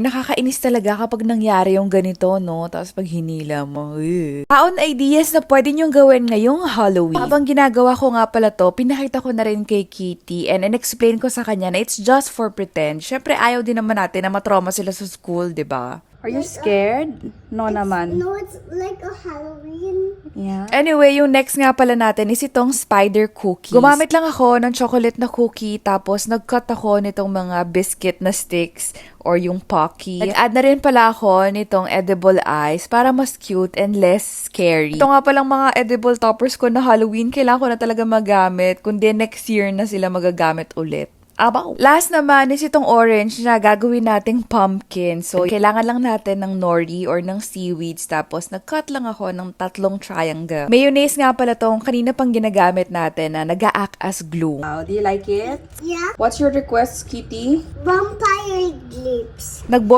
Nakakainis talaga kapag nangyari yung ganito, no? Tapos pag hinila mo, Taon ideas na pwede niyong gawin ngayong Halloween. Habang ginagawa ko nga pala to, pinakita ko na rin kay Kitty and in-explain ko sa kanya na it's just for pretend. Syempre, ayaw din naman natin na matrauma sila sa school, di ba? Are you scared? No naman. No, it's like a Halloween. Yeah. Anyway, yung next nga pala natin is itong spider cookies. Gumamit lang ako ng chocolate na cookie, tapos nag-cut ako nitong mga biscuit na sticks or yung Pocky. Nag-add na rin pala ako nitong edible eyes para mas cute and less scary. Ito nga palang mga edible toppers ko na Halloween, kailangan ko na talaga magamit, kundi next year na sila magagamit ulit. Abaw. Last naman is itong orange na gagawin nating pumpkin. So, kailangan lang natin ng nori or ng seaweeds. Tapos, nag-cut lang ako ng 3 triangle. Mayonnaise nga pala tong kanina pang ginagamit natin na nag-a-act as glue. Wow, do you like it? Yeah. What's your request, Kitty? Vampire lips.